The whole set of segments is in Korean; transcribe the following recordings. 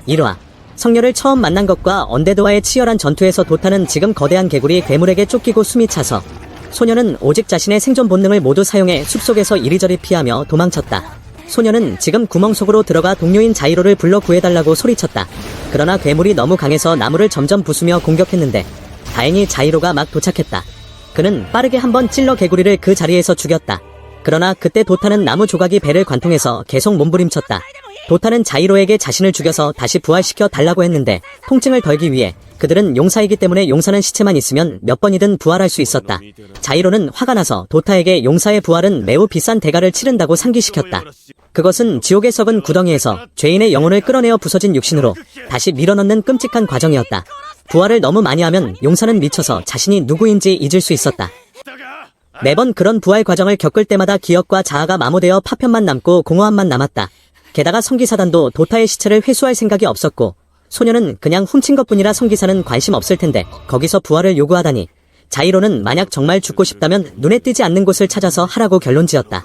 1화. 성녀를 처음 만난 것과 언데드와의 치열한 전투에서 도타는 지금 거대한 개구리 괴물에게 쫓기고 숨이 차서 소녀는 오직 자신의 생존 본능을 모두 사용해 숲속에서 이리저리 피하며 도망쳤다. 소녀는 지금 구멍 속으로 들어가 동료인 자이로를 불러 구해달라고 소리쳤다. 그러나 괴물이 너무 강해서 나무를 점점 부수며 공격했는데 다행히 자이로가 막 도착했다. 그는 빠르게 한번 찔러 개구리를 그 자리에서 죽였다. 그러나 그때 도타는 나무 조각이 배를 관통해서 계속 몸부림쳤다. 도타는 자이로에게 자신을 죽여서 다시 부활시켜 달라고 했는데 통증을 덜기 위해 그들은 용사이기 때문에 용사는 시체만 있으면 몇 번이든 부활할 수 있었다. 자이로는 화가 나서 도타에게 용사의 부활은 매우 비싼 대가를 치른다고 상기시켰다. 그것은 지옥의 썩은 구덩이에서 죄인의 영혼을 끌어내어 부서진 육신으로 다시 밀어넣는 끔찍한 과정이었다. 부활을 너무 많이 하면 용사는 미쳐서 자신이 누구인지 잊을 수 있었다. 매번 그런 부활 과정을 겪을 때마다 기억과 자아가 마모되어 파편만 남고 공허함만 남았다. 게다가 성기사단도 도타의 시체를 회수할 생각이 없었고 소녀는 그냥 훔친 것뿐이라 성기사는 관심 없을 텐데 거기서 부활을 요구하다니. 자이로는 만약 정말 죽고 싶다면 눈에 띄지 않는 곳을 찾아서 하라고 결론지었다.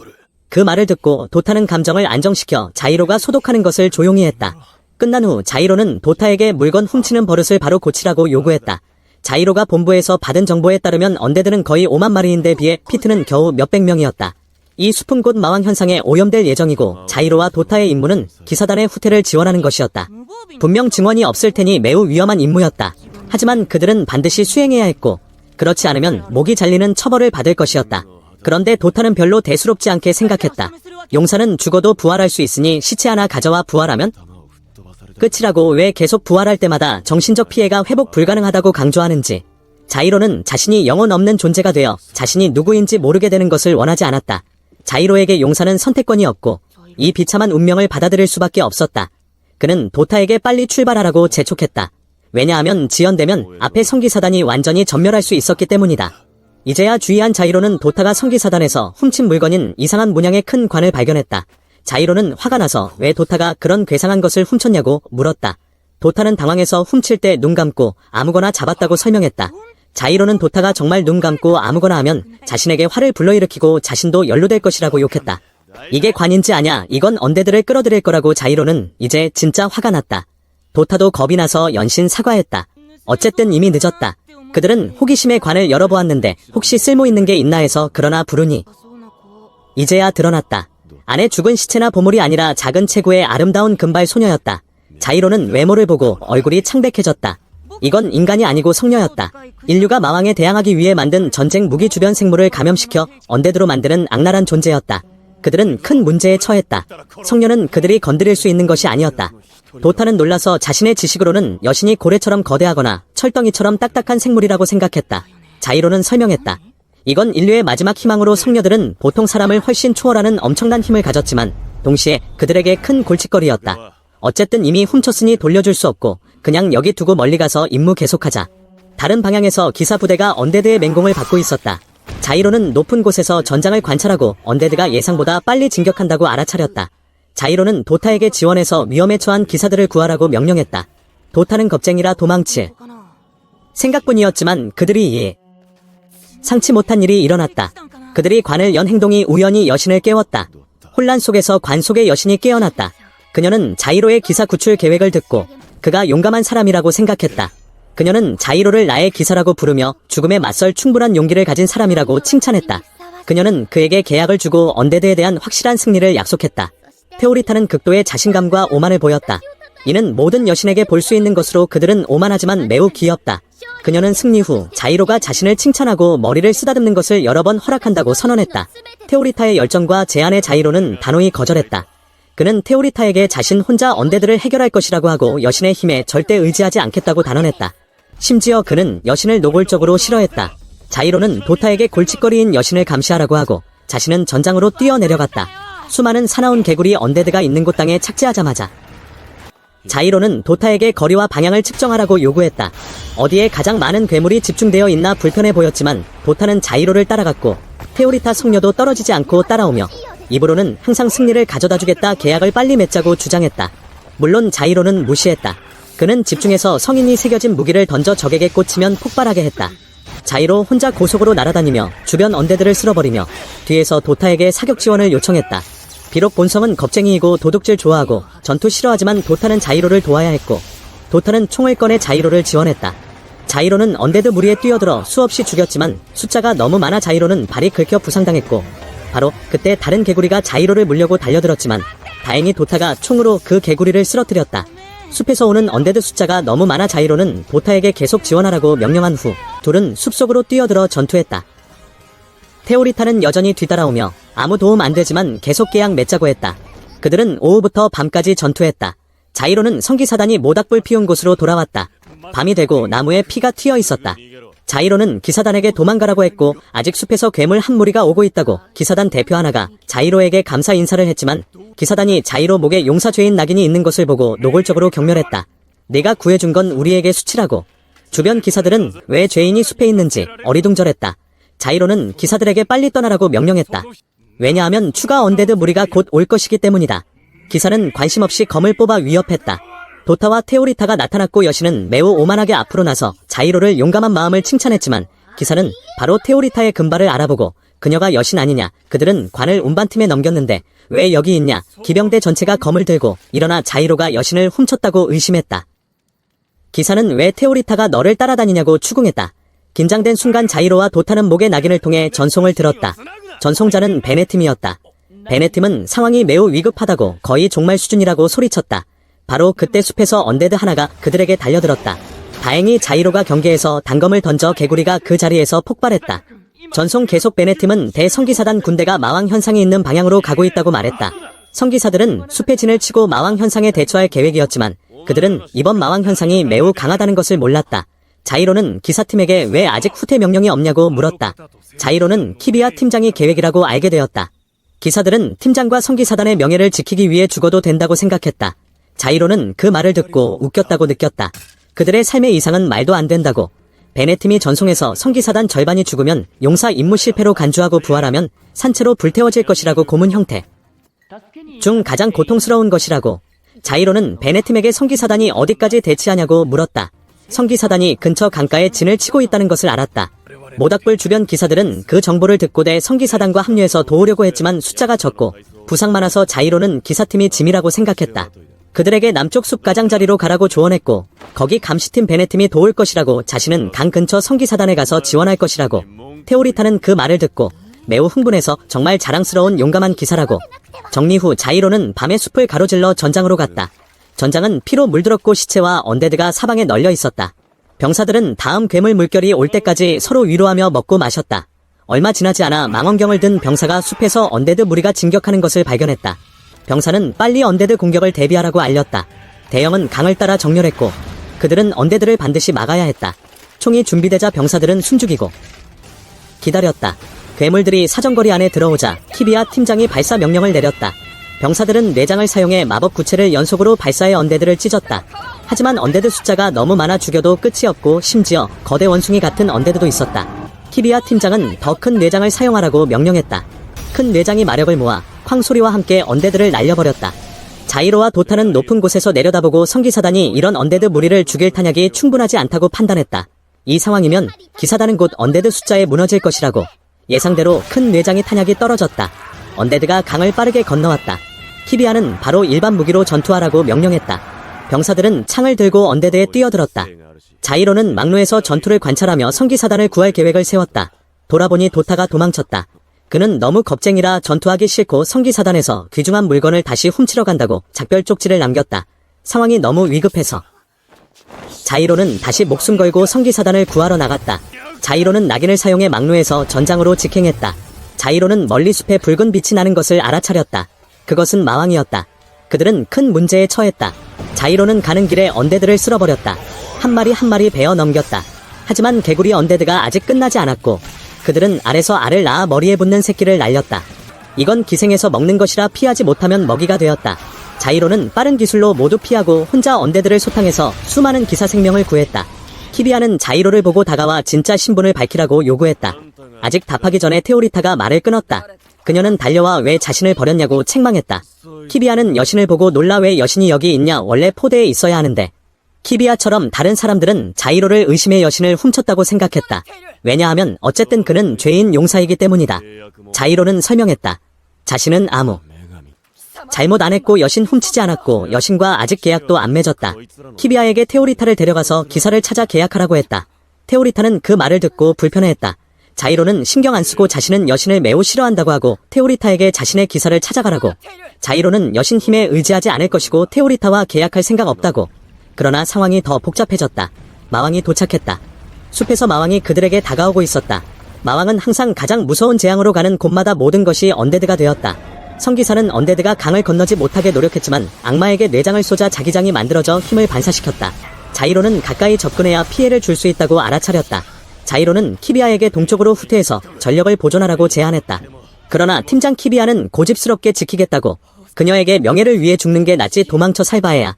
그 말을 듣고 도타는 감정을 안정시켜 자이로가 소독하는 것을 조용히 했다. 끝난 후 자이로는 도타에게 물건 훔치는 버릇을 바로 고치라고 요구했다. 자이로가 본부에서 받은 정보에 따르면 언데드는 거의 5만 마리인데 비해 피트는 겨우 몇백 명이었다. 이 숲은 곧 마왕 현상에 오염될 예정이고 자이로와 도타의 임무는 기사단의 후퇴를 지원하는 것이었다. 분명 증언이 없을 테니 매우 위험한 임무였다. 하지만 그들은 반드시 수행해야 했고 그렇지 않으면 목이 잘리는 처벌을 받을 것이었다. 그런데 도타는 별로 대수롭지 않게 생각했다. 용사는 죽어도 부활할 수 있으니 시체 하나 가져와 부활하면 끝이라고 왜 계속 부활할 때마다 정신적 피해가 회복 불가능하다고 강조하는지. 자이로는 자신이 영혼 없는 존재가 되어 자신이 누구인지 모르게 되는 것을 원하지 않았다. 자이로에게 용사는 선택권이 없고 이 비참한 운명을 받아들일 수밖에 없었다. 그는 도타에게 빨리 출발하라고 재촉했다. 왜냐하면 지연되면 앞에 성기사단이 완전히 전멸할 수 있었기 때문이다. 이제야 주의한 자이로는 도타가 성기사단에서 훔친 물건인 이상한 문양의 큰 관을 발견했다. 자이로는 화가 나서 왜 도타가 그런 괴상한 것을 훔쳤냐고 물었다. 도타는 당황해서 훔칠 때 눈 감고 아무거나 잡았다고 설명했다. 자이로는 도타가 정말 눈 감고 아무거나 하면 자신에게 화를 불러일으키고 자신도 연루될 것이라고 욕했다. 이게 관인지 아냐, 이건 언데드를 끌어들일 거라고. 자이로는 이제 진짜 화가 났다. 도타도 겁이 나서 연신 사과했다. 어쨌든 이미 늦었다. 그들은 호기심에 관을 열어보았는데 혹시 쓸모있는 게 있나 해서 그러나 부르니 이제야 드러났다. 안에 죽은 시체나 보물이 아니라 작은 체구의 아름다운 금발 소녀였다. 자이로는 외모를 보고 얼굴이 창백해졌다. 이건 인간이 아니고 성녀였다. 인류가 마왕에 대항하기 위해 만든 전쟁 무기 주변 생물을 감염시켜 언데드로 만드는 악랄한 존재였다. 그들은 큰 문제에 처했다. 성녀는 그들이 건드릴 수 있는 것이 아니었다. 도타는 놀라서 자신의 지식으로는 여신이 고래처럼 거대하거나 철덩이처럼 딱딱한 생물이라고 생각했다. 자이로는 설명했다. 이건 인류의 마지막 희망으로 성녀들은 보통 사람을 훨씬 초월하는 엄청난 힘을 가졌지만 동시에 그들에게 큰 골칫거리였다. 어쨌든 이미 훔쳤으니 돌려줄 수 없고 그냥 여기 두고 멀리 가서 임무 계속하자. 다른 방향에서 기사 부대가 언데드의 맹공을 받고 있었다. 자이로는 높은 곳에서 전장을 관찰하고 언데드가 예상보다 빨리 진격한다고 알아차렸다. 자이로는 도타에게 지원해서 위험에 처한 기사들을 구하라고 명령했다. 도타는 겁쟁이라 도망칠 생각뿐이었지만 그들이 상치 못한 일이 일어났다. 그들이 관을 연 행동이 우연히 여신을 깨웠다. 혼란 속에서 관 속의 여신이 깨어났다. 그녀는 자이로의 기사 구출 계획을 듣고 그가 용감한 사람이라고 생각했다. 그녀는 자이로를 나의 기사라고 부르며 죽음에 맞설 충분한 용기를 가진 사람이라고 칭찬했다. 그녀는 그에게 계약을 주고 언데드에 대한 확실한 승리를 약속했다. 테오리타는 극도의 자신감과 오만을 보였다. 이는 모든 여신에게 볼 수 있는 것으로 그들은 오만하지만 매우 귀엽다. 그녀는 승리 후 자이로가 자신을 칭찬하고 머리를 쓰다듬는 것을 여러 번 허락한다고 선언했다. 테오리타의 열정과 제안에 자이로는 단호히 거절했다. 그는 테오리타에게 자신 혼자 언데드를 해결할 것이라고 하고 여신의 힘에 절대 의지하지 않겠다고 단언했다. 심지어 그는 여신을 노골적으로 싫어했다. 자이로는 도타에게 골칫거리인 여신을 감시하라고 하고 자신은 전장으로 뛰어내려갔다. 수많은 사나운 개구리 언데드가 있는 곳 땅에 착지하자마자 자이로는 도타에게 거리와 방향을 측정하라고 요구했다. 어디에 가장 많은 괴물이 집중되어 있나 불편해 보였지만 도타는 자이로를 따라갔고 테오리타 성녀도 떨어지지 않고 따라오며 입으로는 항상 승리를 가져다주겠다, 계약을 빨리 맺자고 주장했다. 물론 자이로는 무시했다. 그는 집중해서 성인이 새겨진 무기를 던져 적에게 꽂히면 폭발하게 했다. 자이로 혼자 고속으로 날아다니며 주변 언데드를 쓸어버리며 뒤에서 도타에게 사격 지원을 요청했다. 비록 본성은 겁쟁이이고 도둑질 좋아하고 전투 싫어하지만 도타는 자이로를 도와야 했고, 도타는 총을 꺼내 자이로를 지원했다. 자이로는 언데드 무리에 뛰어들어 수없이 죽였지만 숫자가 너무 많아 자이로는 발이 긁혀 부상당했고, 바로 그때 다른 개구리가 자이로를 물려고 달려들었지만 다행히 도타가 총으로 그 개구리를 쓰러뜨렸다. 숲에서 오는 언데드 숫자가 너무 많아 자이로는 도타에게 계속 지원하라고 명령한 후 둘은 숲속으로 뛰어들어 전투했다. 테오리타는 여전히 뒤따라오며 아무 도움 안 되지만 계속 계약 맺자고 했다. 그들은 오후부터 밤까지 전투했다. 자이로는 성기사단이 모닥불 피운 곳으로 돌아왔다. 밤이 되고 나무에 피가 튀어 있었다. 자이로는 기사단에게 도망가라고 했고 아직 숲에서 괴물 한 무리가 오고 있다고 기사단 대표 하나가 자이로에게 감사 인사를 했지만 기사단이 자이로 목에 용사죄인 낙인이 있는 것을 보고 노골적으로 경멸했다. 네가 구해준 건 우리에게 수치라고. 주변 기사들은 왜 죄인이 숲에 있는지 어리둥절했다. 자이로는 기사들에게 빨리 떠나라고 명령했다. 왜냐하면 추가 언데드 무리가 곧 올 것이기 때문이다. 기사는 관심 없이 검을 뽑아 위협했다. 도타와 테오리타가 나타났고 여신은 매우 오만하게 앞으로 나서 자이로를 용감한 마음을 칭찬했지만 기사는 바로 테오리타의 금발을 알아보고 그녀가 여신 아니냐, 그들은 관을 운반팀에 넘겼는데 왜 여기 있냐, 기병대 전체가 검을 들고 일어나 자이로가 여신을 훔쳤다고 의심했다. 기사는 왜 테오리타가 너를 따라다니냐고 추궁했다. 긴장된 순간 자이로와 도타는 목의 낙인을 통해 전송을 들었다. 전송자는 베네팀이었다. 베네팀은 상황이 매우 위급하다고 거의 종말 수준이라고 소리쳤다. 바로 그때 숲에서 언데드 하나가 그들에게 달려들었다. 다행히 자이로가 경계에서 단검을 던져 개구리가 그 자리에서 폭발했다. 전송 계속 베네팀은 대성기사단 군대가 마왕 현상이 있는 방향으로 가고 있다고 말했다. 성기사들은 숲에 진을 치고 마왕 현상에 대처할 계획이었지만 그들은 이번 마왕 현상이 매우 강하다는 것을 몰랐다. 자이로는 기사팀에게 왜 아직 후퇴 명령이 없냐고 물었다. 자이로는 키비아 팀장이 계획이라고 알게 되었다. 기사들은 팀장과 성기사단의 명예를 지키기 위해 죽어도 된다고 생각했다. 자이로는 그 말을 듣고 웃겼다고 느꼈다. 그들의 삶의 이상은 말도 안 된다고. 베네팀이 전송해서 성기사단 절반이 죽으면 용사 임무 실패로 간주하고 부활하면 산채로 불태워질 것이라고 고문 형태 중 가장 고통스러운 것이라고. 자이로는 베네팀에게 성기사단이 어디까지 대치하냐고 물었다. 성기사단이 근처 강가에 진을 치고 있다는 것을 알았다. 모닥불 주변 기사들은 그 정보를 듣고 대 성기사단과 합류해서 도우려고 했지만 숫자가 적고 부상 많아서 자이로는 기사팀이 짐이라고 생각했다. 그들에게 남쪽 숲 가장자리로 가라고 조언했고 거기 감시팀 베네팀이 도울 것이라고, 자신은 강 근처 성기사단에 가서 지원할 것이라고. 테오리타는 그 말을 듣고 매우 흥분해서 정말 자랑스러운 용감한 기사라고. 정리 후 자이로는 밤에 숲을 가로질러 전장으로 갔다. 전장은 피로 물들었고 시체와 언데드가 사방에 널려 있었다. 병사들은 다음 괴물 물결이 올 때까지 서로 위로하며 먹고 마셨다. 얼마 지나지 않아 망원경을 든 병사가 숲에서 언데드 무리가 진격하는 것을 발견했다. 병사는 빨리 언데드 공격을 대비하라고 알렸다. 대형은 강을 따라 정렬했고 그들은 언데드를 반드시 막아야 했다. 총이 준비되자 병사들은 숨죽이고 기다렸다. 괴물들이 사정거리 안에 들어오자 키비아 팀장이 발사 명령을 내렸다. 병사들은 뇌장을 사용해 마법 구체를 연속으로 발사해 언데드를 찢었다. 하지만 언데드 숫자가 너무 많아 죽여도 끝이 없고 심지어 거대 원숭이 같은 언데드도 있었다. 키비아 팀장은 더 큰 뇌장을 사용하라고 명령했다. 큰 뇌장이 마력을 모아 쾅 소리와 함께 언데드를 날려버렸다. 자이로와 도타는 높은 곳에서 내려다보고 성기사단이 이런 언데드 무리를 죽일 탄약이 충분하지 않다고 판단했다. 이 상황이면 기사단은 곧 언데드 숫자에 무너질 것이라고. 예상대로 큰 뇌장이 탄약이 떨어졌다. 언데드가 강을 빠르게 건너왔다. 키비아는 바로 일반 무기로 전투하라고 명령했다. 병사들은 창을 들고 언데드에 뛰어들었다. 자이로는 막로에서 전투를 관찰하며 성기사단을 구할 계획을 세웠다. 돌아보니 도타가 도망쳤다. 그는 너무 겁쟁이라 전투하기 싫고 성기사단에서 귀중한 물건을 다시 훔치러 간다고 작별 쪽지를 남겼다. 상황이 너무 위급해서 자이로는 다시 목숨 걸고 성기사단을 구하러 나갔다. 자이로는 낙인을 사용해 막로에서 전장으로 직행했다. 자이로는 멀리 숲에 붉은 빛이 나는 것을 알아차렸다. 그것은 마왕이었다. 그들은 큰 문제에 처했다. 자이로는 가는 길에 언데드를 쓸어버렸다. 한 마리 한 마리 베어 넘겼다. 하지만 개구리 언데드가 아직 끝나지 않았고 그들은 알에서 알을 낳아 머리에 붙는 새끼를 날렸다. 이건 기생해서 먹는 것이라 피하지 못하면 먹이가 되었다. 자이로는 빠른 기술로 모두 피하고 혼자 언데드를 소탕해서 수많은 기사 생명을 구했다. 키비아는 자이로를 보고 다가와 진짜 신분을 밝히라고 요구했다. 아직 답하기 전에 테오리타가 말을 끊었다. 그녀는 달려와 왜 자신을 버렸냐고 책망했다. 키비아는 여신을 보고 놀라 왜 여신이 여기 있냐, 원래 포대에 있어야 하는데. 키비아처럼 다른 사람들은 자이로를 의심해 여신을 훔쳤다고 생각했다. 왜냐하면 어쨌든 그는 죄인 용사이기 때문이다. 자이로는 설명했다. 자신은 아무 잘못 안 했고 여신 훔치지 않았고 여신과 아직 계약도 안 맺었다. 키비아에게 테오리타를 데려가서 기사를 찾아 계약하라고 했다. 테오리타는 그 말을 듣고 불편해했다. 자이로는 신경 안 쓰고 자신은 여신을 매우 싫어한다고 하고 테오리타에게 자신의 기사를 찾아가라고. 자이로는 여신 힘에 의지하지 않을 것이고 테오리타와 계약할 생각 없다고. 그러나 상황이 더 복잡해졌다. 마왕이 도착했다. 숲에서 마왕이 그들에게 다가오고 있었다. 마왕은 항상 가장 무서운 재앙으로 가는 곳마다 모든 것이 언데드가 되었다. 성기사는 언데드가 강을 건너지 못하게 노력했지만 악마에게 뇌장을 쏘자 자기장이 만들어져 힘을 반사시켰다. 자이로는 가까이 접근해야 피해를 줄 수 있다고 알아차렸다. 자이로는 키비아에게 동쪽으로 후퇴해서 전력을 보존하라고 제안했다. 그러나 팀장 키비아는 고집스럽게 지키겠다고. 그녀에게 명예를 위해 죽는 게 낫지 도망쳐 살 바에야.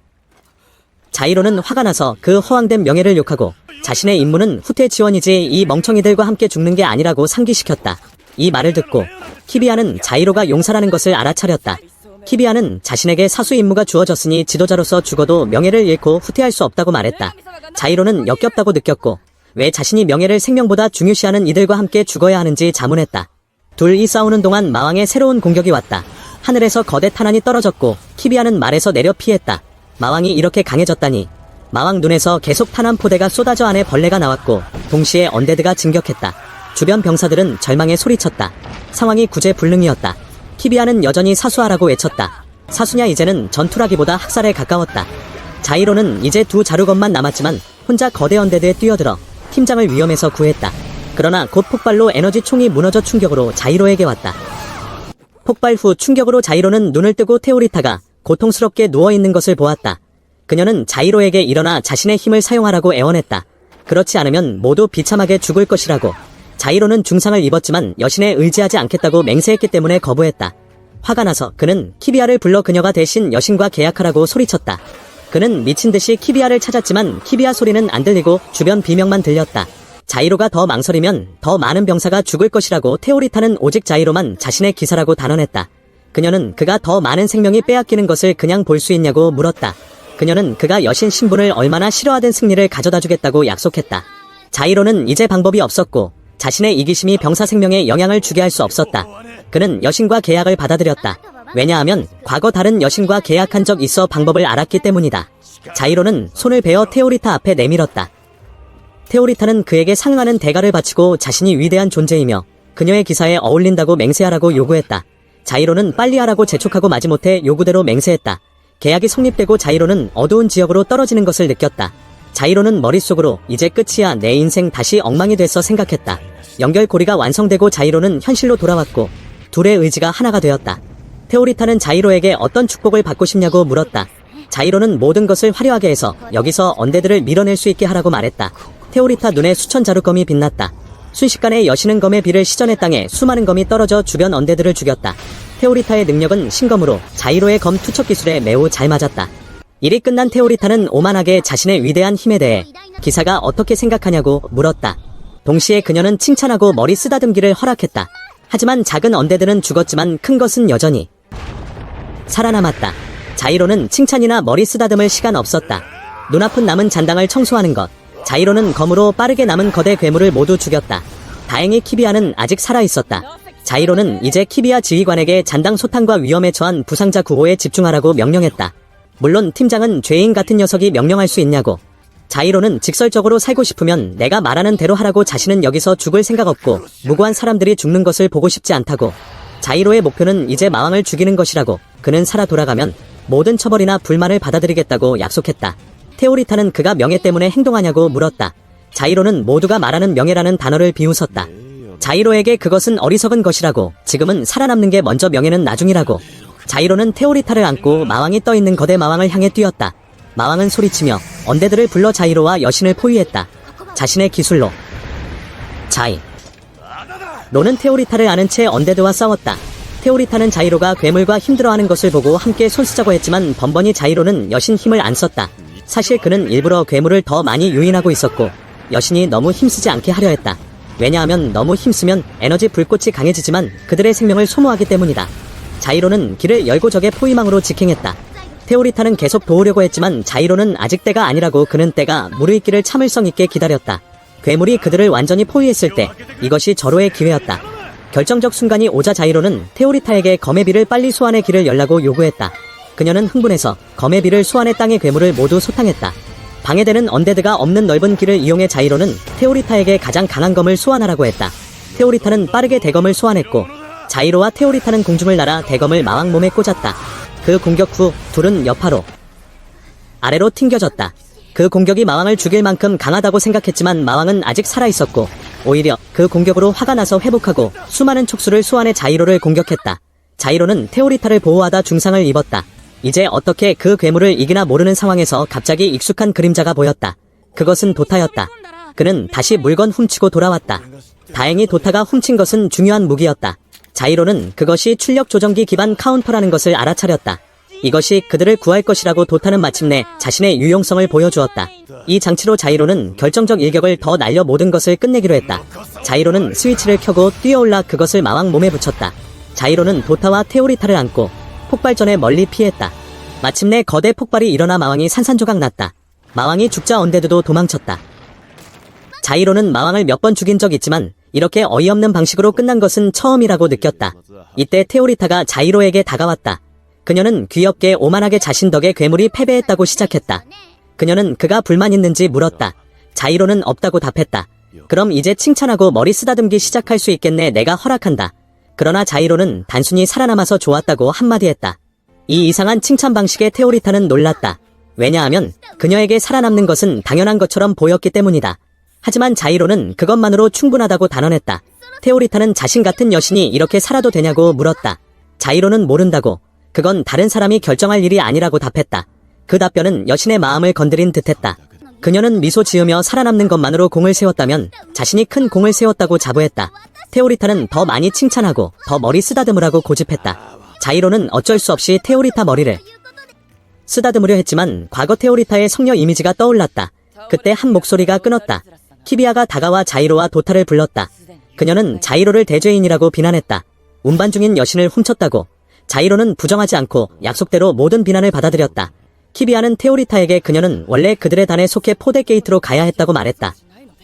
자이로는 화가 나서 그 허황된 명예를 욕하고 자신의 임무는 후퇴 지원이지 이 멍청이들과 함께 죽는 게 아니라고 상기시켰다. 이 말을 듣고 키비아는 자이로가 용사라는 것을 알아차렸다. 키비아는 자신에게 사수 임무가 주어졌으니 지도자로서 죽어도 명예를 잃고 후퇴할 수 없다고 말했다. 자이로는 역겹다고 느꼈고 왜 자신이 명예를 생명보다 중요시하는 이들과 함께 죽어야 하는지 자문했다. 둘이 싸우는 동안 마왕의 새로운 공격이 왔다. 하늘에서 거대 탄환이 떨어졌고 키비아는 말에서 내려 피했다. 마왕이 이렇게 강해졌다니. 마왕 눈에서 계속 탄환 포대가 쏟아져 안에 벌레가 나왔고 동시에 언데드가 진격했다. 주변 병사들은 절망에 소리쳤다. 상황이 구제불능이었다. 키비아는 여전히 사수하라고 외쳤다. 사수냐 이제는 전투라기보다 학살에 가까웠다. 자이로는 이제 두 자루건만 남았지만 혼자 거대 언데드에 뛰어들어 팀장을 위험에서 구했다. 그러나 곧 폭발로 에너지 총이 무너져 충격으로 자이로에게 왔다. 폭발 후 충격으로 자이로는 눈을 뜨고 테오리타가 고통스럽게 누워있는 것을 보았다. 그녀는 자이로에게 일어나 자신의 힘을 사용하라고 애원했다. 그렇지 않으면 모두 비참하게 죽을 것이라고. 자이로는 중상을 입었지만 여신에 의지하지 않겠다고 맹세했기 때문에 거부했다. 화가 나서 그는 키비아를 불러 그녀가 대신 여신과 계약하라고 소리쳤다. 그는 미친듯이 키비아를 찾았지만 키비아 소리는 안 들리고 주변 비명만 들렸다. 자이로가 더 망설이면 더 많은 병사가 죽을 것이라고 테오리타는 오직 자이로만 자신의 기사라고 단언했다. 그녀는 그가 더 많은 생명이 빼앗기는 것을 그냥 볼 수 있냐고 물었다. 그녀는 그가 여신 신분을 얼마나 싫어하던 승리를 가져다 주겠다고 약속했다. 자이로는 이제 방법이 없었고 자신의 이기심이 병사 생명에 영향을 주게 할 수 없었다. 그는 여신과 계약을 받아들였다. 왜냐하면 과거 다른 여신과 계약한 적 있어 방법을 알았기 때문이다. 자이로는 손을 베어 테오리타 앞에 내밀었다. 테오리타는 그에게 상응하는 대가를 바치고 자신이 위대한 존재이며 그녀의 기사에 어울린다고 맹세하라고 요구했다. 자이로는 빨리 하라고 재촉하고 마지못해 요구대로 맹세했다. 계약이 성립되고 자이로는 어두운 지역으로 떨어지는 것을 느꼈다. 자이로는 머릿속으로 이제 끝이야 내 인생 다시 엉망이 됐어 생각했다. 연결고리가 완성되고 자이로는 현실로 돌아왔고 둘의 의지가 하나가 되었다. 테오리타는 자이로에게 어떤 축복을 받고 싶냐고 물었다. 자이로는 모든 것을 화려하게 해서 여기서 언데드를 밀어낼 수 있게 하라고 말했다. 테오리타 눈에 수천 자루검이 빛났다. 순식간에 여신은 검의 비를 시전의 땅에 수많은 검이 떨어져 주변 언데드를 죽였다. 테오리타의 능력은 신검으로 자이로의 검 투척 기술에 매우 잘 맞았다. 일이 끝난 테오리타는 오만하게 자신의 위대한 힘에 대해 기사가 어떻게 생각하냐고 물었다. 동시에 그녀는 칭찬하고 머리 쓰다듬기를 허락했다. 하지만 작은 언데드는 죽었지만 큰 것은 여전히 살아남았다. 자이로는 칭찬이나 머리 쓰다듬을 시간 없었다. 눈아픈 남은 잔당을 청소하는 것. 자이로는 검으로 빠르게 남은 거대 괴물을 모두 죽였다. 다행히 키비아는 아직 살아있었다. 자이로는 이제 키비아 지휘관에게 잔당 소탕과 위험에 처한 부상자 구호에 집중하라고 명령했다. 물론 팀장은 죄인 같은 녀석이 명령할 수 있냐고. 자이로는 직설적으로 살고 싶으면 내가 말하는 대로 하라고. 자신은 여기서 죽을 생각 없고 무고한 사람들이 죽는 것을 보고 싶지 않다고. 자이로의 목표는 이제 마왕을 죽이는 것이라고. 그는 살아 돌아가면 모든 처벌이나 불만을 받아들이겠다고 약속했다. 테오리타는 그가 명예 때문에 행동하냐고 물었다. 자이로는 모두가 말하는 명예라는 단어를 비웃었다. 자이로에게 그것은 어리석은 것이라고. 지금은 살아남는 게 먼저, 명예는 나중이라고. 자이로는 테오리타를 안고 마왕이 떠있는 거대 마왕을 향해 뛰었다. 마왕은 소리치며 언데드를 불러 자이로와 여신을 포위했다. 자신의 기술로. 자이로는 테오리타를 아는 채 언데드와 싸웠다. 테오리타는 자이로가 괴물과 힘들어하는 것을 보고 함께 손쓰자고 했지만 번번이 자이로는 여신 힘을 안 썼다. 사실 그는 일부러 괴물을 더 많이 유인하고 있었고 여신이 너무 힘쓰지 않게 하려 했다. 왜냐하면 너무 힘쓰면 에너지 불꽃이 강해지지만 그들의 생명을 소모하기 때문이다. 자이로는 길을 열고 적의 포위망으로 직행했다. 테오리타는 계속 도우려고 했지만 자이로는 아직 때가 아니라고. 그는 때가 무르익기를 참을성 있게 기다렸다. 괴물이 그들을 완전히 포위했을 때 이것이 절호의 기회였다. 결정적 순간이 오자 자이로는 테오리타에게 검의 비를 빨리 소환해 길을 열라고 요구했다. 그녀는 흥분해서 검의 비를 소환해 땅의 괴물을 모두 소탕했다. 방해되는 언데드가 없는 넓은 길을 이용해 자이로는 테오리타에게 가장 강한 검을 소환하라고 했다. 테오리타는 빠르게 대검을 소환했고 자이로와 테오리타는 공중을 날아 대검을 마왕 몸에 꽂았다. 그 공격 후 둘은 여파로 아래로 튕겨졌다. 그 공격이 마왕을 죽일 만큼 강하다고 생각했지만 마왕은 아직 살아있었고 오히려 그 공격으로 화가 나서 회복하고 수많은 촉수를 소환해 자이로를 공격했다. 자이로는 테오리타를 보호하다 중상을 입었다. 이제 어떻게 그 괴물을 이기나 모르는 상황에서 갑자기 익숙한 그림자가 보였다. 그것은 도타였다. 그는 다시 물건 훔치고 돌아왔다. 다행히 도타가 훔친 것은 중요한 무기였다. 자이로는 그것이 출력 조정기 기반 카운터라는 것을 알아차렸다. 이것이 그들을 구할 것이라고 도타는 마침내 자신의 유용성을 보여주었다. 이 장치로 자이로는 결정적 일격을 더 날려 모든 것을 끝내기로 했다. 자이로는 스위치를 켜고 뛰어올라 그것을 마왕 몸에 붙였다. 자이로는 도타와 테오리타를 안고 폭발 전에 멀리 피했다. 마침내 거대 폭발이 일어나 마왕이 산산조각 났다. 마왕이 죽자 언데드도 도망쳤다. 자이로는 마왕을 몇 번 죽인 적 있지만 이렇게 어이없는 방식으로 끝난 것은 처음이라고 느꼈다. 이때 테오리타가 자이로에게 다가왔다. 그녀는 귀엽게 오만하게 자신 덕에 괴물이 패배했다고 시작했다. 그녀는 그가 불만 있는지 물었다. 자이로는 없다고 답했다. 그럼 이제 칭찬하고 머리 쓰다듬기 시작할 수 있겠네. 내가 허락한다. 그러나 자이로는 단순히 살아남아서 좋았다고 한마디 했다. 이 이상한 칭찬 방식에 테오리타는 놀랐다. 왜냐하면 그녀에게 살아남는 것은 당연한 것처럼 보였기 때문이다. 하지만 자이로는 그것만으로 충분하다고 단언했다. 테오리타는 자신 같은 여신이 이렇게 살아도 되냐고 물었다. 자이로는 모른다고. 그건 다른 사람이 결정할 일이 아니라고 답했다. 그 답변은 여신의 마음을 건드린 듯했다. 그녀는 미소 지으며 살아남는 것만으로 공을 세웠다면 자신이 큰 공을 세웠다고 자부했다. 테오리타는 더 많이 칭찬하고 더 머리 쓰다듬으라고 고집했다. 자이로는 어쩔 수 없이 테오리타 머리를 쓰다듬으려 했지만 과거 테오리타의 성녀 이미지가 떠올랐다. 그때 한 목소리가 끊었다. 키비아가 다가와 자이로와 도타를 불렀다. 그녀는 자이로를 대죄인이라고 비난했다. 운반 중인 여신을 훔쳤다고. 자이로는 부정하지 않고 약속대로 모든 비난을 받아들였다. 키비아는 테오리타에게 그녀는 원래 그들의 단에 속해 포대 게이트로 가야 했다고 말했다.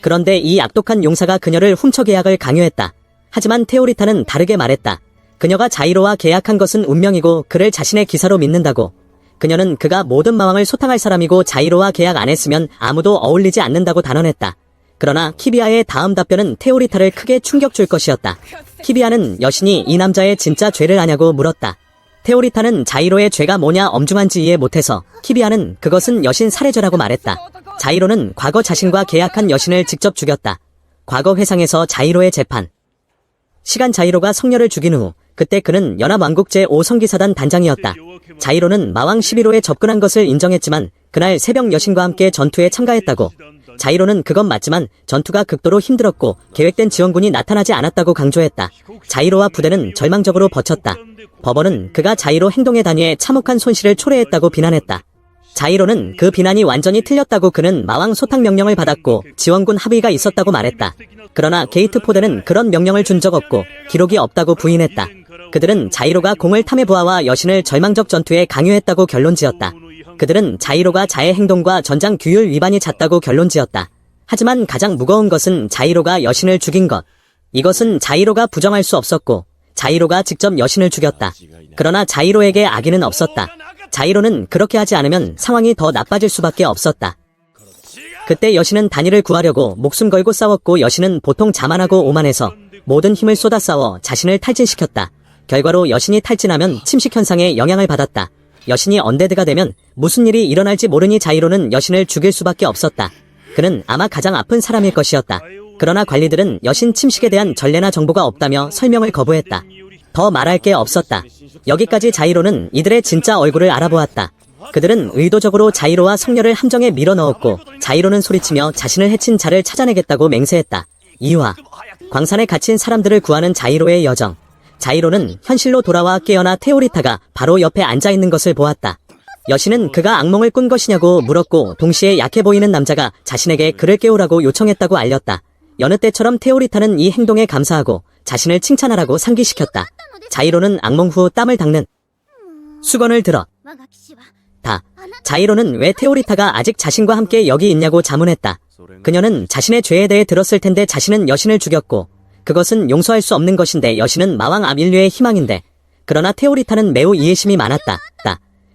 그런데 이 악독한 용사가 그녀를 훔쳐 계약을 강요했다. 하지만 테오리타는 다르게 말했다. 그녀가 자이로와 계약한 것은 운명이고 그를 자신의 기사로 믿는다고. 그녀는 그가 모든 마왕을 소탕할 사람이고 자이로와 계약 안 했으면 아무도 어울리지 않는다고 단언했다. 그러나 키비아의 다음 답변은 테오리타를 크게 충격 줄 것이었다. 키비아는 여신이 이 남자의 진짜 죄를 아냐고 물었다. 테오리타는 자이로의 죄가 뭐냐 엄중한지 이해 못해서 키비아는 그것은 여신 살해죄라고 말했다. 자이로는 과거 자신과 계약한 여신을 직접 죽였다. 과거 회상에서 자이로의 재판. 시간 자이로가 성녀를 죽인 후 그때 그는 연합왕국 제5성기사단 단장이었다. 자이로는 마왕 11호에 접근한 것을 인정했지만 그날 새벽 여신과 함께 전투에 참가했다고. 자이로는 그건 맞지만 전투가 극도로 힘들었고 계획된 지원군이 나타나지 않았다고 강조했다. 자이로와 부대는 절망적으로 버텼다. 법원은 그가 자이로 행동에 단위에 참혹한 손실을 초래했다고 비난했다. 자이로는 그 비난이 완전히 틀렸다고 그는 마왕 소탕 명령을 받았고 지원군 합의가 있었다고 말했다. 그러나 게이트 포대는 그런 명령을 준 적 없고 기록이 없다고 부인했다. 그들은 자이로가 공을 탐해 보아와 여신을 절망적 전투에 강요했다고 결론지었다. 그들은 자이로가 자해 행동과 전장 규율 위반이 잦다고 결론지었다. 하지만 가장 무거운 것은 자이로가 여신을 죽인 것. 이것은 자이로가 부정할 수 없었고 자이로가 직접 여신을 죽였다. 그러나 자이로에게 악의는 없었다. 자이로는 그렇게 하지 않으면 상황이 더 나빠질 수밖에 없었다. 그때 여신은 단이를 구하려고 목숨 걸고 싸웠고 여신은 보통 자만하고 오만해서 모든 힘을 쏟아 싸워 자신을 탈진시켰다. 결과로 여신이 탈진하면 침식 현상에 영향을 받았다. 여신이 언데드가 되면 무슨 일이 일어날지 모르니 자이로는 여신을 죽일 수밖에 없었다. 그는 아마 가장 아픈 사람일 것이었다. 그러나 관리들은 여신 침식에 대한 전례나 정보가 없다며 설명을 거부했다. 더 말할 게 없었다. 여기까지 자이로는 이들의 진짜 얼굴을 알아보았다. 그들은 의도적으로 자이로와 성녀를 함정에 밀어넣었고 자이로는 소리치며 자신을 해친 자를 찾아내겠다고 맹세했다. 이유와 광산에 갇힌 사람들을 구하는 자이로의 여정. 자이로는 현실로 돌아와 깨어나 테오리타가 바로 옆에 앉아있는 것을 보았다. 여신은 그가 악몽을 꾼 것이냐고 물었고 동시에 약해 보이는 남자가 자신에게 그를 깨우라고 요청했다고 알렸다. 여느 때처럼 테오리타는 이 행동에 감사하고 자신을 칭찬하라고 상기시켰다. 자이로는 악몽 후 땀을 닦는 수건을 들어 다. 자이로는 왜 테오리타가 아직 자신과 함께 여기 있냐고 자문했다. 그녀는 자신의 죄에 대해 들었을 텐데 자신은 여신을 죽였고 그것은 용서할 수 없는 것인데 여신은 마왕 암인류의 희망인데. 그러나 테오리타는 매우 이해심이 많았다.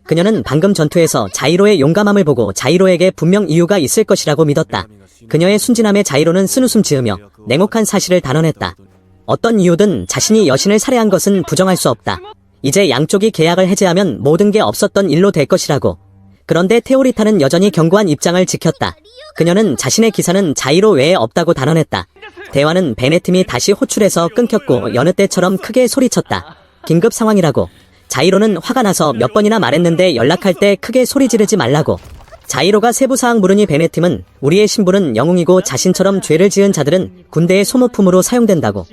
그녀는 방금 전투에서 자이로의 용감함을 보고 자이로에게 분명 이유가 있을 것이라고 믿었다. 그녀의 순진함에 자이로는 쓴웃음 지으며 냉혹한 사실을 단언했다. 어떤 이유든 자신이 여신을 살해한 것은 부정할 수 없다. 이제 양쪽이 계약을 해제하면 모든 게 없었던 일로 될 것이라고. 그런데 테오리타는 여전히 견고한 입장을 지켰다. 그녀는 자신의 기사는 자이로 외에 없다고 단언했다. 대화는 베네팀이 다시 호출해서 끊겼고 여느 때처럼 크게 소리쳤다. 긴급 상황이라고. 자이로는 화가 나서 몇 번이나 말했는데 연락할 때 크게 소리 지르지 말라고. 자이로가 세부사항 물으니 베네팀은 우리의 신분은 영웅이고 자신처럼 죄를 지은 자들은 군대의 소모품으로 사용된다고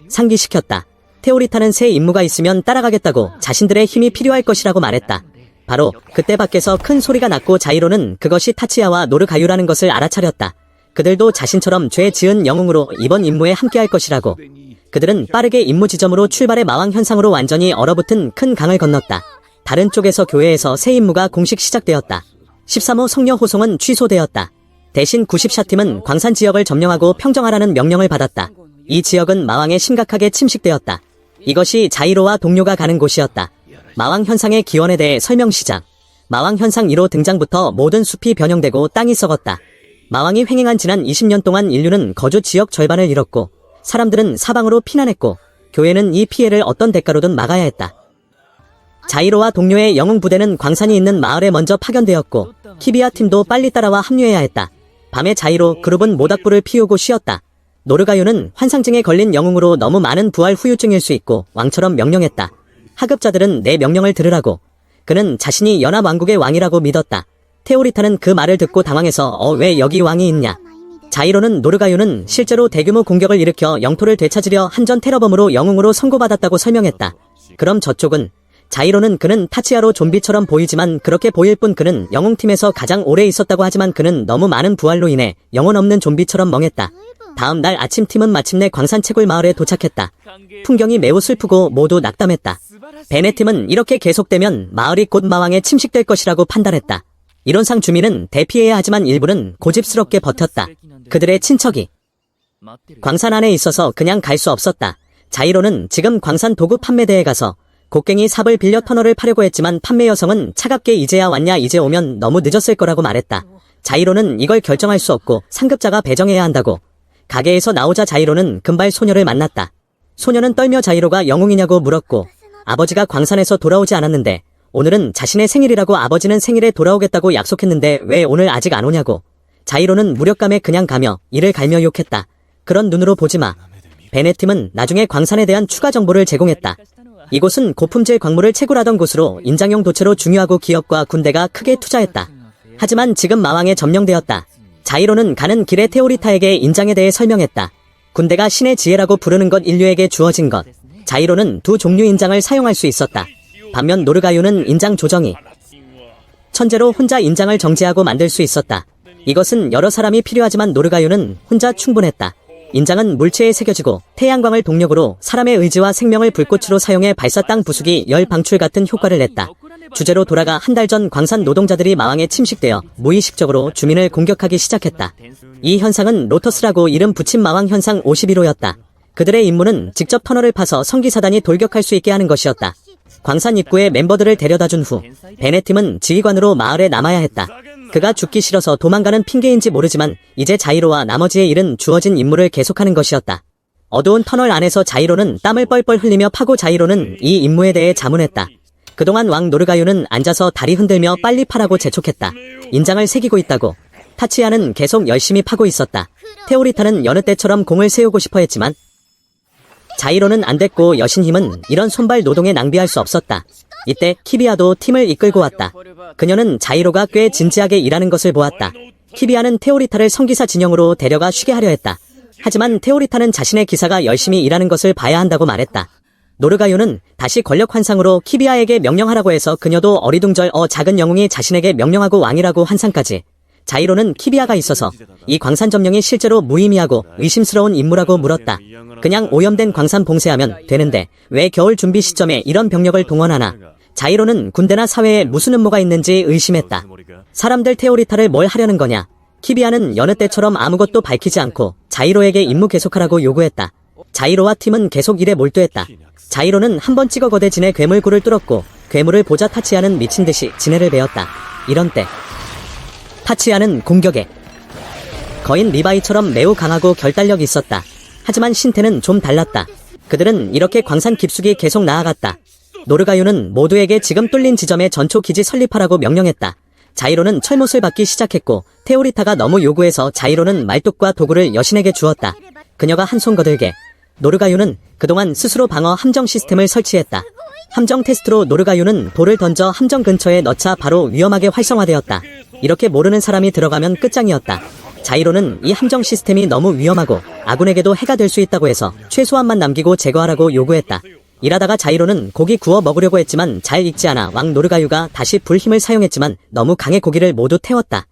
상기시켰다. 테오리타는 새 임무가 있으면 따라가겠다고 자신들의 힘이 필요할 것이라고 말했다. 바로 그때 밖에서 큰 소리가 났고 자이로는 그것이 타치야와 노르가유라는 것을 알아차렸다. 그들도 자신처럼 죄 지은 영웅으로 이번 임무에 함께할 것이라고. 그들은 빠르게 임무 지점으로 출발해 마왕 현상으로 완전히 얼어붙은 큰 강을 건넜다. 다른 쪽에서 교회에서 새 임무가 공식 시작되었다. 13호 성녀 호송은 취소되었다. 대신 90샤팀은 광산 지역을 점령하고 평정하라는 명령을 받았다. 이 지역은 마왕에 심각하게 침식되었다. 이것이 자이로와 동료가 가는 곳이었다. 마왕 현상의 기원에 대해 설명 시작. 마왕 현상 1호 등장부터 모든 숲이 변형되고 땅이 썩었다. 마왕이 횡행한 지난 20년 동안 인류는 거주 지역 절반을 잃었고 사람들은 사방으로 피난했고 교회는 이 피해를 어떤 대가로든 막아야 했다. 자이로와 동료의 영웅 부대는 광산이 있는 마을에 먼저 파견되었고 키비아 팀도 빨리 따라와 합류해야 했다. 밤에 자이로 그룹은 모닥불을 피우고 쉬었다. 노르가유는 환상증에 걸린 영웅으로 너무 많은 부활 후유증일 수 있고 왕처럼 명령했다. 하급자들은 내 명령을 들으라고. 그는 자신이 연합왕국의 왕이라고 믿었다. 테오리타는 그 말을 듣고 당황해서 왜 여기 왕이 있냐. 자이로는 노르가유는 실제로 대규모 공격을 일으켜 영토를 되찾으려 한전 테러범으로 영웅으로 선고받았다고 설명했다. 그럼 저쪽은? 자이로는 그는 타치야로 좀비처럼 보이지만 그렇게 보일 뿐 그는 영웅팀에서 가장 오래 있었다고 하지만 그는 너무 많은 부활로 인해 영혼 없는 좀비처럼 멍했다. 다음 날 아침 팀은 마침내 광산 채굴 마을에 도착했다. 풍경이 매우 슬프고 모두 낙담했다. 베네팀은 이렇게 계속되면 마을이 곧 마왕에 침식될 것이라고 판단했다. 이론상 주민은 대피해야 하지만 일부는 고집스럽게 버텼다. 그들의 친척이 광산 안에 있어서 그냥 갈 수 없었다. 자이로는 지금 광산 도구 판매대에 가서 곡괭이 삽을 빌려 터널을 파려고 했지만 판매 여성은 차갑게 이제야 왔냐 이제 오면 너무 늦었을 거라고 말했다. 자이로는 이걸 결정할 수 없고 상급자가 배정해야 한다고. 가게에서 나오자 자이로는 금발 소녀를 만났다. 소녀는 떨며 자이로가 영웅이냐고 물었고 아버지가 광산에서 돌아오지 않았는데 오늘은 자신의 생일이라고 아버지는 생일에 돌아오겠다고 약속했는데 왜 오늘 아직 안 오냐고. 자이로는 무력감에 그냥 가며 이를 갈며 욕했다. 그런 눈으로 보지마. 베네팀은 나중에 광산에 대한 추가 정보를 제공했다. 이곳은 고품질 광물을 채굴하던 곳으로 인장용 도체로 중요하고 기업과 군대가 크게 투자했다. 하지만 지금 마왕에 점령되었다. 자이로는 가는 길에 테오리타에게 인장에 대해 설명했다. 군대가 신의 지혜라고 부르는 것 인류에게 주어진 것. 자이로는 두 종류 인장을 사용할 수 있었다. 반면 노르가유는 인장 조정이 천재로 혼자 인장을 정지하고 만들 수 있었다. 이것은 여러 사람이 필요하지만 노르가유는 혼자 충분했다. 인장은 물체에 새겨지고 태양광을 동력으로 사람의 의지와 생명을 불꽃으로 사용해 발사 땅 부수기 열 방출 같은 효과를 냈다. 주제로 돌아가 한 달 전 광산 노동자들이 마왕에 침식되어 무의식적으로 주민을 공격하기 시작했다. 이 현상은 로터스라고 이름 붙인 마왕 현상 51호였다. 그들의 임무는 직접 터널을 파서 성기사단이 돌격할 수 있게 하는 것이었다. 광산 입구에 멤버들을 데려다준 후 베네팀은 지휘관으로 마을에 남아야 했다. 그가 죽기 싫어서 도망가는 핑계인지 모르지만 이제 자이로와 나머지의 일은 주어진 임무를 계속하는 것이었다. 어두운 터널 안에서 자이로는 땀을 뻘뻘 흘리며 파고 자이로는 이 임무에 대해 자문했다. 그동안 왕 노르가유는 앉아서 다리 흔들며 빨리 파라고 재촉했다. 인장을 새기고 있다고. 타치야는 계속 열심히 파고 있었다. 테오리타는 여느 때처럼 공을 세우고 싶어 했지만 자이로는 안 됐고 여신 힘은 이런 손발 노동에 낭비할 수 없었다. 이때 키비아도 팀을 이끌고 왔다. 그녀는 자이로가 꽤 진지하게 일하는 것을 보았다. 키비아는 테오리타를 성기사 진영으로 데려가 쉬게 하려 했다. 하지만 테오리타는 자신의 기사가 열심히 일하는 것을 봐야 한다고 말했다. 노르가유는 다시 권력 환상으로 키비아에게 명령하라고 해서 그녀도 어리둥절 작은 영웅이 자신에게 명령하고 왕이라고 환상까지. 자이로는 키비아가 있어서 이 광산 점령이 실제로 무의미하고 의심스러운 임무라고 물었다. 그냥 오염된 광산 봉쇄하면 되는데 왜 겨울 준비 시점에 이런 병력을 동원하나. 자이로는 군대나 사회에 무슨 음모가 있는지 의심했다. 사람들 테오리타를 뭘 하려는 거냐. 키비아는 여느 때처럼 아무것도 밝히지 않고 자이로에게 임무 계속하라고 요구했다. 자이로와 팀은 계속 일에 몰두했다. 자이로는 한 번 찍어 거대 진의 괴물굴을 뚫었고 괴물을 보자 타치야는 미친듯이 지네를 베었다. 이런 때 타치야는 공격에 거인 리바이처럼 매우 강하고 결단력이 있었다. 하지만 신태는 좀 달랐다. 그들은 이렇게 광산 깊숙이 계속 나아갔다. 노르가유는 모두에게 지금 뚫린 지점에 전초 기지 설립하라고 명령했다. 자이로는 철못을 받기 시작했고 테오리타가 너무 요구해서 자이로는 말뚝과 도구를 여신에게 주었다. 그녀가 한 손 거들게 노르가유는 그동안 스스로 방어 함정 시스템을 설치했다. 함정 테스트로 노르가유는 돌을 던져 함정 근처에 넣자 바로 위험하게 활성화되었다. 이렇게 모르는 사람이 들어가면 끝장이었다. 자이로는 이 함정 시스템이 너무 위험하고 아군에게도 해가 될 수 있다고 해서 최소한만 남기고 제거하라고 요구했다. 일하다가 자이로는 고기 구워 먹으려고 했지만 잘 익지 않아 왕 노르가유가 다시 불힘을 사용했지만 너무 강해 고기를 모두 태웠다.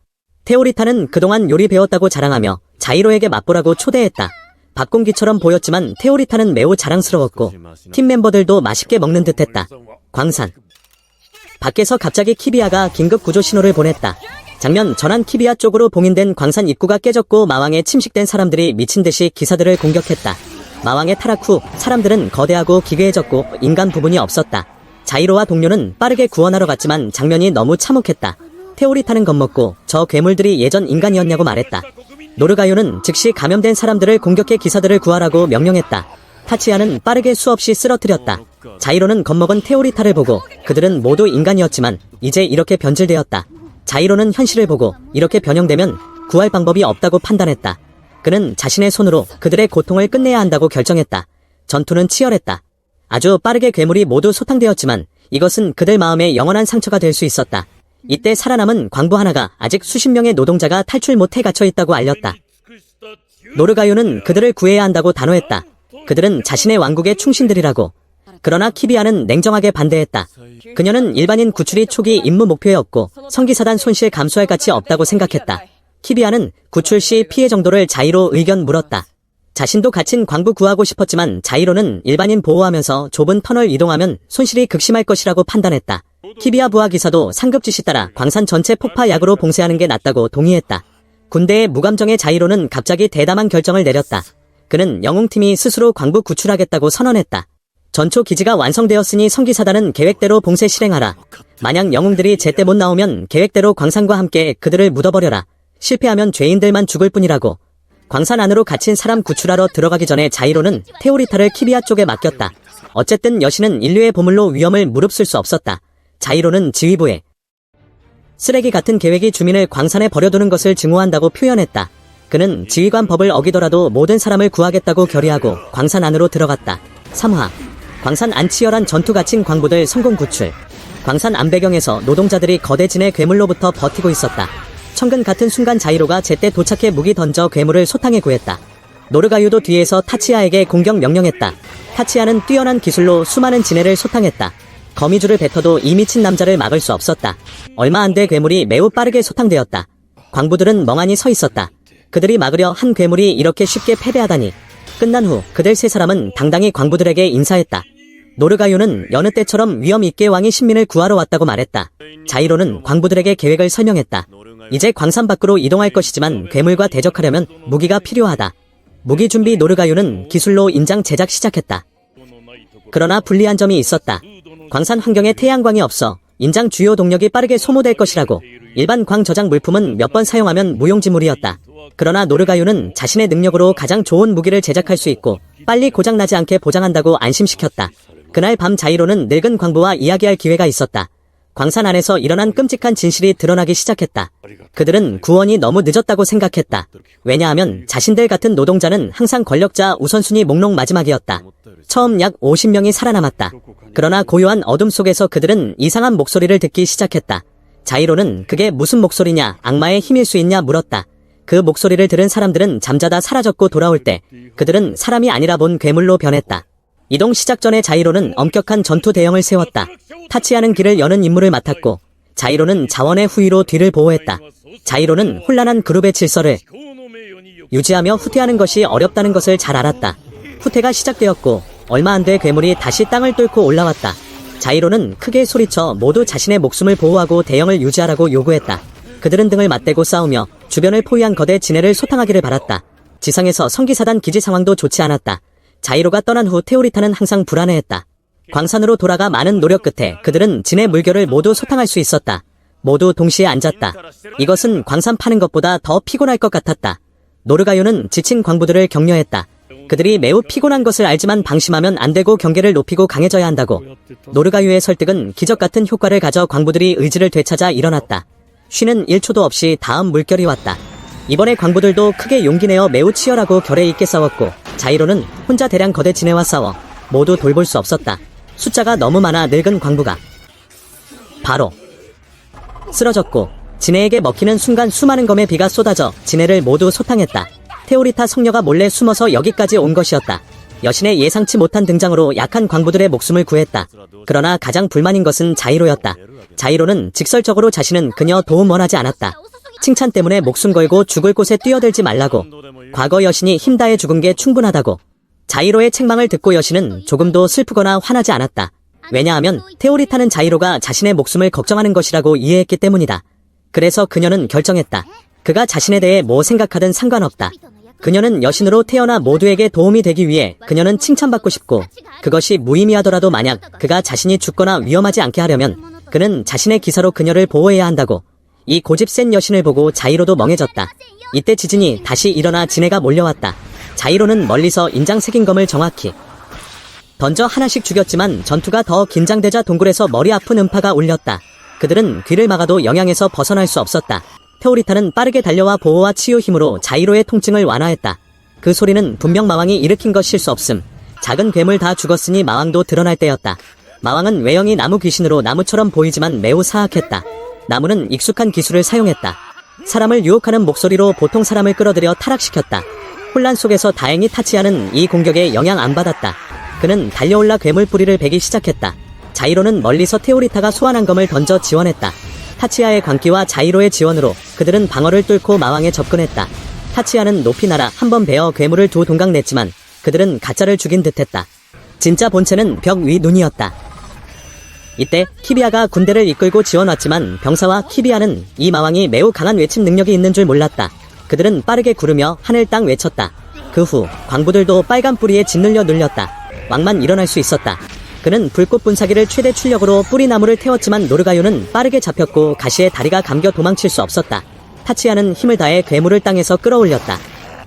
테오리타는 그동안 요리 배웠다고 자랑하며 자이로에게 맛보라고 초대했다. 밥공기처럼 보였지만 테오리타는 매우 자랑스러웠고 팀 멤버들도 맛있게 먹는 듯했다. 광산 밖에서 갑자기 키비아가 긴급 구조 신호를 보냈다. 장면 전환. 키비아 쪽으로 봉인된 광산 입구가 깨졌고 마왕에 침식된 사람들이 미친듯이 기사들을 공격했다. 마왕의 타락 후 사람들은 거대하고 기괴해졌고 인간 부분이 없었다. 자이로와 동료는 빠르게 구원하러 갔지만 장면이 너무 참혹했다. 테오리타는 겁먹고 저 괴물들이 예전 인간이었냐고 말했다. 노르가요는 즉시 감염된 사람들을 공격해 기사들을 구하라고 명령했다. 타치야는 빠르게 수없이 쓰러뜨렸다. 자이로는 겁먹은 테오리타를 보고 그들은 모두 인간이었지만 이제 이렇게 변질되었다. 자이로는 현실을 보고 이렇게 변형되면 구할 방법이 없다고 판단했다. 그는 자신의 손으로 그들의 고통을 끝내야 한다고 결정했다. 전투는 치열했다. 아주 빠르게 괴물이 모두 소탕되었지만 이것은 그들 마음에 영원한 상처가 될 수 있었다. 이때 살아남은 광부 하나가 아직 수십 명의 노동자가 탈출 못해 갇혀있다고 알렸다. 노르가요는 그들을 구해야 한다고 단호했다. 그들은 자신의 왕국의 충신들이라고. 그러나 키비아는 냉정하게 반대했다. 그녀는 일반인 구출이 초기 임무 목표였고 성기사단 손실 감수할 가치 없다고 생각했다. 키비아는 구출 시 피해 정도를 자이로 의견 물었다. 자신도 갇힌 광부 구하고 싶었지만 자이로는 일반인 보호하면서 좁은 터널 이동하면 손실이 극심할 것이라고 판단했다. 키비아 부하 기사도 상급 지시 따라 광산 전체 폭파 약으로 봉쇄하는 게 낫다고 동의했다. 군대의 무감정의 자이로는 갑자기 대담한 결정을 내렸다. 그는 영웅팀이 스스로 광부 구출하겠다고 선언했다. 전초 기지가 완성되었으니 성기사단은 계획대로 봉쇄 실행하라. 만약 영웅들이 제때 못 나오면 계획대로 광산과 함께 그들을 묻어버려라. 실패하면 죄인들만 죽을 뿐이라고. 광산 안으로 갇힌 사람 구출하러 들어가기 전에 자이로는 테오리타를 키비아 쪽에 맡겼다. 어쨌든 여신은 인류의 보물로 위험을 무릅쓸 수 없었다. 자이로는 지휘부에 쓰레기 같은 계획이 주민을 광산에 버려두는 것을 증오한다고 표현했다. 그는 지휘관 법을 어기더라도 모든 사람을 구하겠다고 결의하고 광산 안으로 들어갔다. 3화 광산 안. 치열한 전투 갇힌 광부들 성공 구출. 광산 안. 배경에서 노동자들이 거대 진의 괴물로부터 버티고 있었다. 천근 같은 순간 자이로가 제때 도착해 무기 던져 괴물을 소탕해 구했다. 노르가유도 뒤에서 타치야에게 공격 명령했다. 타치야는 뛰어난 기술로 수많은 진해를 소탕했다. 거미줄을 뱉어도 이 미친 남자를 막을 수 없었다. 얼마 안 돼 괴물이 매우 빠르게 소탕되었다. 광부들은 멍하니 서 있었다. 그들이 막으려 한 괴물이 이렇게 쉽게 패배하다니. 끝난 후 그들 세 사람은 당당히 광부들에게 인사했다. 노르가유는 여느 때처럼 위험 있게 왕이 신민을 구하러 왔다고 말했다. 자이로는 광부들에게 계획을 설명했다. 이제 광산 밖으로 이동할 것이지만 괴물과 대적하려면 무기가 필요하다. 무기 준비. 노르가유는 기술로 인장 제작 시작했다. 그러나 불리한 점이 있었다. 광산 환경에 태양광이 없어 인장 주요 동력이 빠르게 소모될 것이라고. 일반 광 저장 물품은 몇 번 사용하면 무용지물이었다. 그러나 노르가유는 자신의 능력으로 가장 좋은 무기를 제작할 수 있고 빨리 고장나지 않게 보장한다고 안심시켰다. 그날 밤 자이로는 늙은 광부와 이야기할 기회가 있었다. 광산 안에서 일어난 끔찍한 진실이 드러나기 시작했다. 그들은 구원이 너무 늦었다고 생각했다. 왜냐하면 자신들 같은 노동자는 항상 권력자 우선순위 목록 마지막이었다. 처음 약 50명이 살아남았다. 그러나 고요한 어둠 속에서 그들은 이상한 목소리를 듣기 시작했다. 자이로는 그게 무슨 목소리냐, 악마의 힘일 수 있냐 물었다. 그 목소리를 들은 사람들은 잠자다 사라졌고 돌아올 때 그들은 사람이 아니라 본 괴물로 변했다. 이동 시작 전에 자이로는 엄격한 전투 대형을 세웠다. 타치야는 길을 여는 임무를 맡았고 자이로는 자원의 후위로 뒤를 보호했다. 자이로는 혼란한 그룹의 질서를 유지하며 후퇴하는 것이 어렵다는 것을 잘 알았다. 후퇴가 시작되었고 얼마 안 돼 괴물이 다시 땅을 뚫고 올라왔다. 자이로는 크게 소리쳐 모두 자신의 목숨을 보호하고 대형을 유지하라고 요구했다. 그들은 등을 맞대고 싸우며 주변을 포위한 거대 진해를 소탕하기를 바랐다. 지상에서 성기사단 기지 상황도 좋지 않았다. 자이로가 떠난 후 테오리타는 항상 불안해했다. 광산으로 돌아가 많은 노력 끝에 그들은 진의 물결을 모두 소탕할 수 있었다. 모두 동시에 앉았다. 이것은 광산 파는 것보다 더 피곤할 것 같았다. 노르가요는 지친 광부들을 격려했다. 그들이 매우 피곤한 것을 알지만 방심하면 안 되고 경계를 높이고 강해져야 한다고. 노르가요의 설득은 기적 같은 효과를 가져 광부들이 의지를 되찾아 일어났다. 쉬는 1초도 없이 다음 물결이 왔다. 이번에 광부들도 크게 용기 내어 매우 치열하고 결에 있게 싸웠고, 자이로는 혼자 대량 거대 진해와 싸워 모두 돌볼 수 없었다. 숫자가 너무 많아 늙은 광부가 바로 쓰러졌고, 진해에게 먹히는 순간 수많은 검의 비가 쏟아져 진해를 모두 소탕했다. 테오리타 성녀가 몰래 숨어서 여기까지 온 것이었다. 여신의 예상치 못한 등장으로 약한 광부들의 목숨을 구했다. 그러나 가장 불만인 것은 자이로였다. 자이로는 직설적으로 자신은 그녀 도움 원하지 않았다. 칭찬 때문에 목숨 걸고 죽을 곳에 뛰어들지 말라고. 과거 여신이 힘다해 죽은 게 충분하다고. 자이로의 책망을 듣고 여신은 조금도 슬프거나 화나지 않았다. 왜냐하면 테오리타는 자이로가 자신의 목숨을 걱정하는 것이라고 이해했기 때문이다. 그래서 그녀는 결정했다. 그가 자신에 대해 뭐 생각하든 상관없다. 그녀는 여신으로 태어나 모두에게 도움이 되기 위해 그녀는 칭찬받고 싶고, 그것이 무의미하더라도 만약 그가 자신이 죽거나 위험하지 않게 하려면 그는 자신의 기사로 그녀를 보호해야 한다고. 이 고집 센 여신을 보고 자이로도 멍해졌다. 이때 지진이 다시 일어나 진해가 몰려왔다. 자이로는 멀리서 인장 새긴 검을 정확히 던져 하나씩 죽였지만 전투가 더 긴장되자 동굴에서 머리 아픈 음파가 울렸다. 그들은 귀를 막아도 영향에서 벗어날 수 없었다. 테오리타는 빠르게 달려와 보호와 치유 힘으로 자이로의 통증을 완화했다. 그 소리는 분명 마왕이 일으킨 것일 수 없음. 작은 괴물 다 죽었으니 마왕도 드러날 때였다. 마왕은 외형이 나무 귀신으로 나무처럼 보이지만 매우 사악했다. 나무는 익숙한 기술을 사용했다. 사람을 유혹하는 목소리로 보통 사람을 끌어들여 타락시켰다. 혼란 속에서 다행히 타치아는 이 공격에 영향 안 받았다. 그는 달려올라 괴물 뿌리를 베기 시작했다. 자이로는 멀리서 테오리타가 소환한 검을 던져 지원했다. 타치아의 광기와 자이로의 지원으로 그들은 방어를 뚫고 마왕에 접근했다. 타치아는 높이 날아 한 번 베어 괴물을 두 동강 냈지만 그들은 가짜를 죽인 듯했다. 진짜 본체는 벽 위 눈이었다. 이때 키비아가 군대를 이끌고 지원왔지만 병사와 키비아는 이 마왕이 매우 강한 외침 능력이 있는 줄 몰랐다. 그들은 빠르게 구르며 하늘 땅 외쳤다. 그 후 광부들도 빨간 뿌리에 짓눌려 눌렸다. 왕만 일어날 수 있었다. 그는 불꽃 분사기를 최대 출력으로 뿌리나무를 태웠지만 노르가요는 빠르게 잡혔고 가시에 다리가 감겨 도망칠 수 없었다. 타치아는 힘을 다해 괴물을 땅에서 끌어올렸다.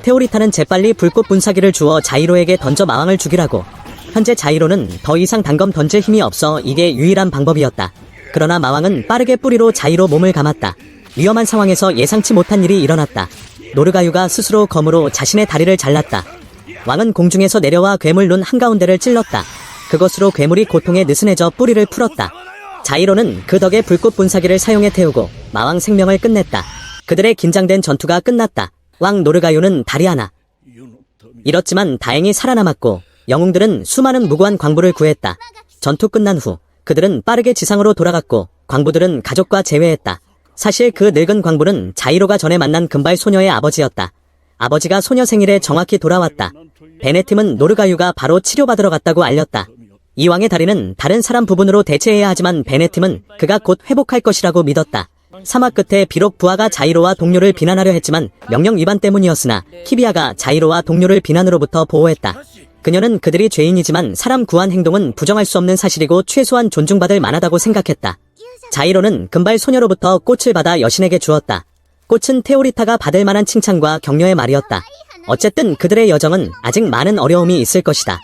테오리타는 재빨리 불꽃 분사기를 주어 자이로에게 던져 마왕을 죽이라고. 현재 자이로는 더 이상 단검 던질 힘이 없어 이게 유일한 방법이었다. 그러나 마왕은 빠르게 뿌리로 자이로 몸을 감았다. 위험한 상황에서 예상치 못한 일이 일어났다. 노르가유가 스스로 검으로 자신의 다리를 잘랐다. 왕은 공중에서 내려와 괴물 눈 한가운데를 찔렀다. 그것으로 괴물이 고통에 느슨해져 뿌리를 풀었다. 자이로는 그 덕에 불꽃 분사기를 사용해 태우고 마왕 생명을 끝냈다. 그들의 긴장된 전투가 끝났다. 왕 노르가요는 다리 하나 잃었지만 다행히 살아남았고, 영웅들은 수많은 무고한 광부를 구했다. 전투 끝난 후 그들은 빠르게 지상으로 돌아갔고 광부들은 가족과 재회했다. 사실 그 늙은 광부는 자이로가 전에 만난 금발 소녀의 아버지였다. 아버지가 소녀 생일에 정확히 돌아왔다. 베네팀은 노르가유가 바로 치료받으러 갔다고 알렸다. 이 왕의 다리는 다른 사람 부분으로 대체해야 하지만 베네팀은 그가 곧 회복할 것이라고 믿었다. 사막 끝에 비록 부하가 자이로와 동료를 비난하려 했지만 명령 위반 때문이었으나 키비아가 자이로와 동료를 비난으로부터 보호했다. 그녀는 그들이 죄인이지만 사람 구한 행동은 부정할 수 없는 사실이고 최소한 존중받을 만하다고 생각했다. 자이로는 금발 소녀로부터 꽃을 받아 여신에게 주었다. 꽃은 테오리타가 받을 만한 칭찬과 격려의 말이었다. 어쨌든 그들의 여정은 아직 많은 어려움이 있을 것이다.